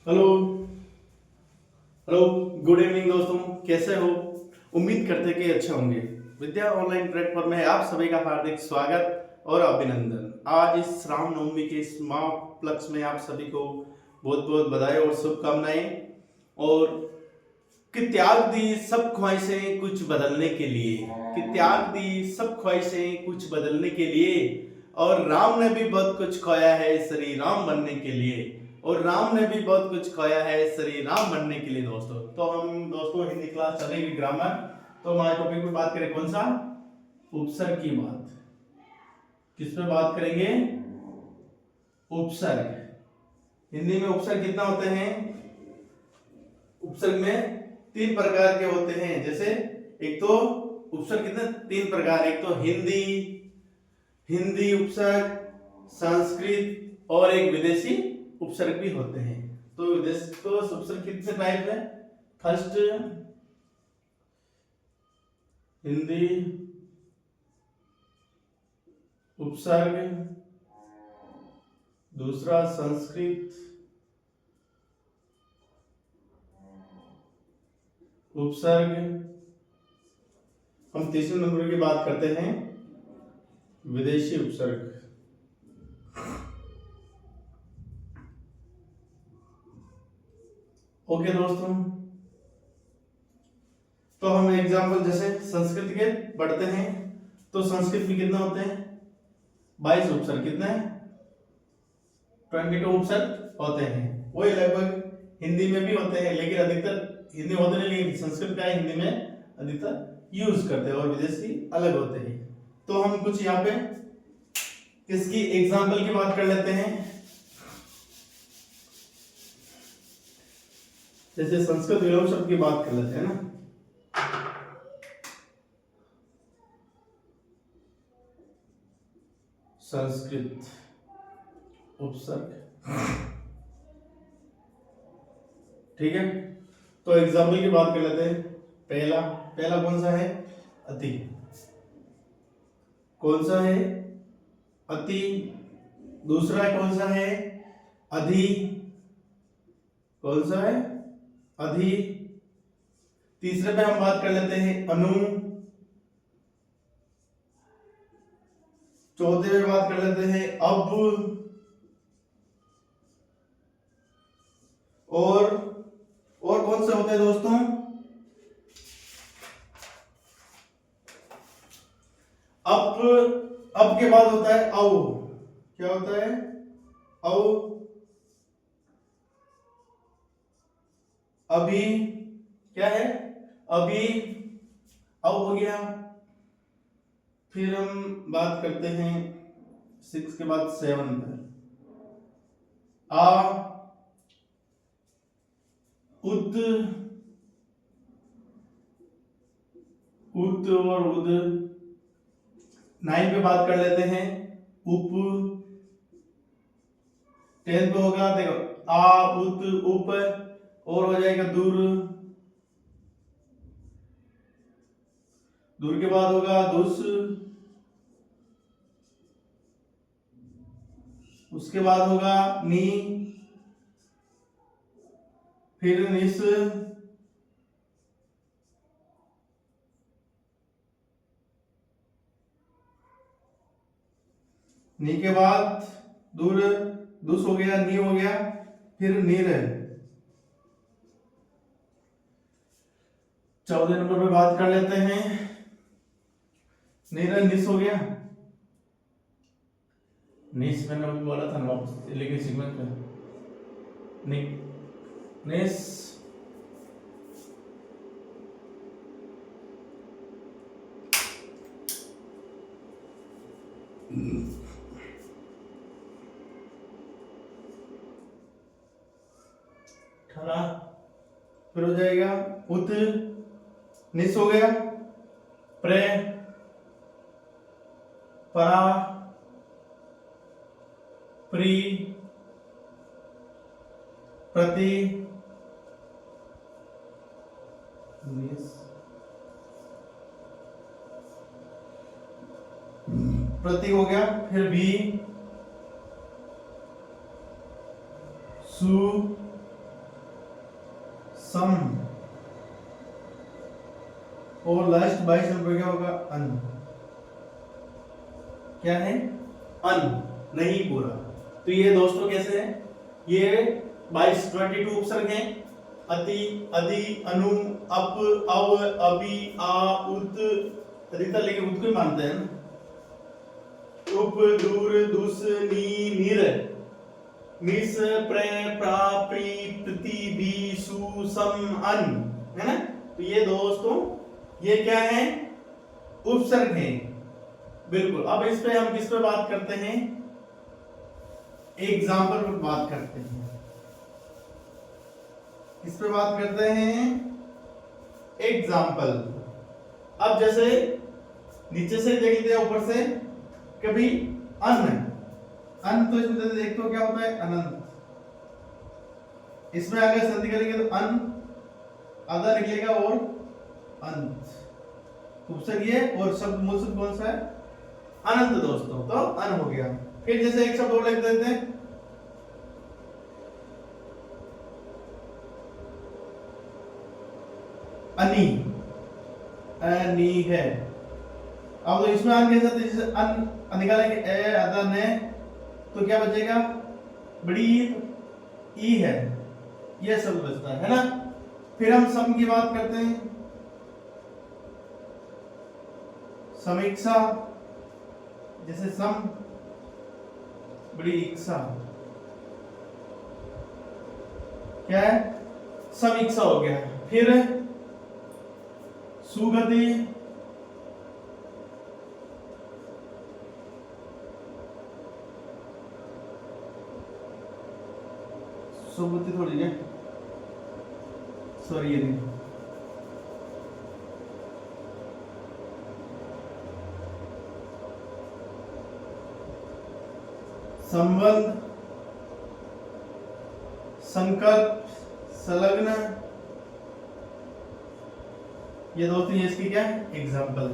Hello. Hello. Good evening दोस्तों, कैसे हो? उम्मीद करते कि अच्छे होंगे। विद्या ऑनलाइन प्लेटफॉर्म में आप सभी का हार्दिक स्वागत और अभिनंदन। आज इस रामनवमी के इस महापलक्ष्य में आप सभी को बहुत बहुत बधाई और शुभकामनाएं। और कि त्याग दी सब ख्वाहिशें कुछ बदलने के लिए, कि त्याग दी सब ख्वाहिशें कुछ बदलने के लिए, और राम ने भी बहुत कुछ खोया है श्री राम बनने के लिए, और राम ने भी बहुत कुछ खोया है श्री राम बनने के लिए। दोस्तों, तो हम दोस्तों हिंदी क्लास चलेगी ग्रामर। तो हमारे टॉपिक पे बात करें, कौन सा? उपसर्ग की बात। किस पे बात करेंगे? उपसर्ग। हिंदी में उपसर्ग कितना होते हैं? उपसर्ग में तीन प्रकार के होते हैं। जैसे एक तो उपसर्ग कितने तीन प्रकार, एक तो हिंदी हिंदी उपसर्ग, संस्कृत और एक विदेशी उपसर्ग भी होते हैं। तो विदेश तो उपसर्ग कितने टाइप है? फर्स्ट हिंदी उपसर्ग, दूसरा संस्कृत उपसर्ग, हम तीसरे नंबर की बात करते हैं विदेशी उपसर्ग। ओके दोस्तों, तो हम एग्जांपल जैसे संस्कृत के पढ़ते हैं। तो संस्कृत में कितना होते हैं? 22 उपसर्ग। कितने? 22 उपसर्ग होते हैं। वही लगभग हिंदी में भी होते हैं, लेकिन अधिकतर हिंदी होते नहीं, लेकिन संस्कृत का हिंदी में अधिकतर यूज करते हैं, और विदेशी अलग होते हैं। तो हम कुछ यहाँ पे इसकी एग्जांपल की बात कर लेते हैं। जैसे संस्कृत विलोम शब्द की बात कर लेते हैं ना। संस्कृत उपसर्ग, ठीक है। तो एग्जाम्पल की बात कर लेते हैं। पहला पहला कौन सा है? अति। कौन सा है? अति। दूसरा कौन सा है? अधि। कौन सा है? अधि। तीसरे पे हम बात कर लेते हैं अनु। चौथे पे बात कर लेते हैं अब। और कौन से होते हैं दोस्तों? अब के बाद होता है औ। क्या होता है? औ। अभी। क्या है? अभी। औ हो गया। फिर हम बात करते हैं 6 के बाद 7 पर। आ, उत, उत और उद। 9 पे बात कर लेते हैं उप। 10 पे होगा, देखो आ उत उप, और हो जाएगा दूर। दूर के बाद होगा दुस। उसके बाद होगा नी, फिर निस, नी के बाद दूर, दुस हो गया, नी हो गया, फिर नीर। 14 नंबर पे बात कर लेते हैं नीर, निस हो गया। निस मैंने अभी बोला था ना वापस, लेकिन सीक्वेंस में नि, निस, ठरा, फिर हो जाएगा उत, निस हो गया, प्रे, परा, प्री, प्रति, निस, प्रति हो गया, फिर भी, सु, सम, और लास्ट 22 नंबर क्या होगा? अन। क्या है? अन, नहीं पूरा। तो ये दोस्तों कैसे है? ये 22 उपसर्ग हैं। अति, अधि, अनु, अप, अव, अभि, आ, उत, अधिकतर लेकिन उत को ही मानते हैं ना। उप, दूर, दुस, नी, निर, मिस, प्र, प्रा, प्री, प्रति, भी, सु, सम, अन, है ना। तो ये दोस्तों ये क्या है? उपसर्ग है। बिल्कुल। अब इस पे हम किस पे बात करते हैं? एग्जाम्पल पर बात करते हैं। किस पे बात करते हैं? एग्जाम्पल। अब जैसे नीचे से देख लेते हैं, ऊपर से कभी अन, अन तो इसमें देखते हो क्या होता है? अनंत। इसमें अगर संधि करेंगे तो अन आधा निकलेगा और अंत। उपसर्ग ये और शब्द मूल शब्द कौन सा है? अनंत दोस्तों। तो अन हो गया। फिर जैसे एक शब्द और लिख देते हैं, अनि, अनि है। अब तो इसमें अन कैसे? जैसे अन निकालेंगे ए आधा ने, तो क्या बचेगा? बड़ी ई है, ये सब बचता है ना। फिर हम सम की बात करते हैं। समीक्षा, जैसे सम बड़ी इच्छा, क्या है? समीक्षा हो गया। फिर सुगति, सुगति थोड़ी है, सॉरी ये नहीं, संबंध, संकल्प, संलग्न, ये दो तीन इसकी क्या है? एग्जाम्पल।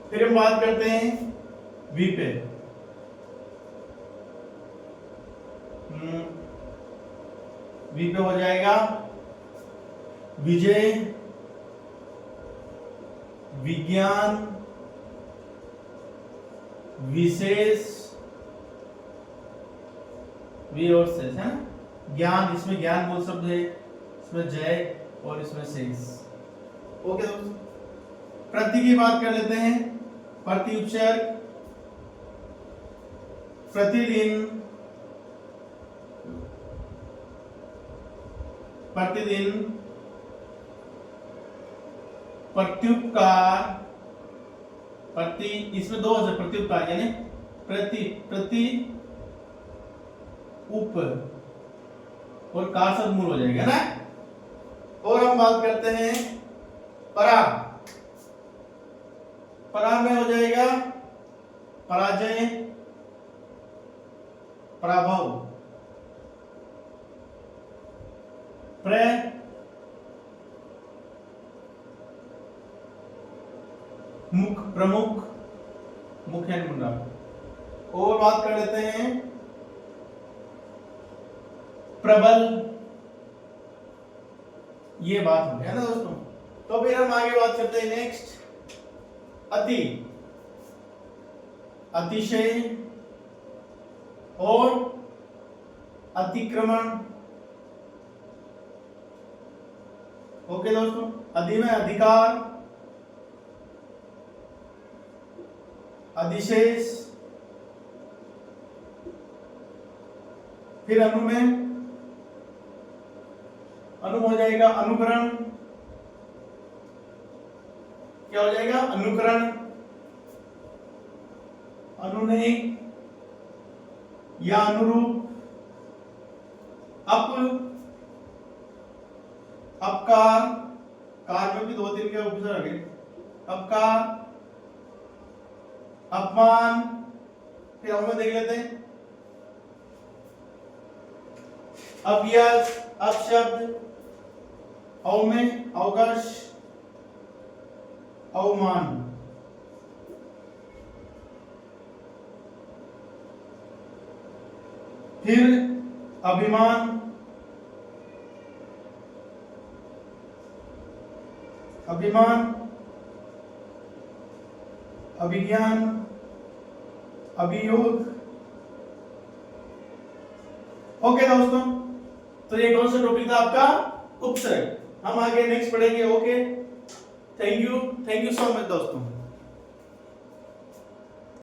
फिर हम बात करते हैं वी पे। वी पे हो जाएगा विजय, विज्ञान, विशेष, वी और शेष, है ना। ज्ञान, इसमें ज्ञान मूल शब्द है, इसमें जय और इसमें शेष। ओके दोस्तों। प्रति की बात कर लेते हैं। प्रति उपसर्ग, प्रतिदिन, प्रतिदिन, प्रत्युपकार, प्रति, इसमें दो है प्रत्युपकार, यानी प्रति, प्रति उप और कार शब्द मूल हो जाएगा ना। और हम बात करते हैं परा। परा में हो जाएगा पराजय, पराभव, प्र, मुख, प्रमुख, मुख्य मुंडा। और बात कर लेते हैं प्रबल, ये बात हो गया ना दोस्तों। तो फिर हम आगे बात करते हैं नेक्स्ट, अति, अतिशय और अतिक्रमण। ओके दोस्तों। अधि में अधिकार, अधिशेष, फिर अनु में, अनु हो जाएगा अनुकरण, क्या हो जाएगा? अनुकरण, अनुनय या अनुरूप, अप, अपकार, कार में भी दो तीन के उपसर्ग है, अपकार, अपमान। फिर हम देख लेते हैं अपयश, अपशब्द, अवमेय, अवकाश, अवमान। फिर अभिमान, अभिमान, अभिज्ञान, अभियोग। ओके दोस्तों, तो ये कौन सा टॉपिक था आपका? उपसर्ग। हम आगे नेक्स्ट पढ़ेंगे। Okay, thank you so much दोस्तों।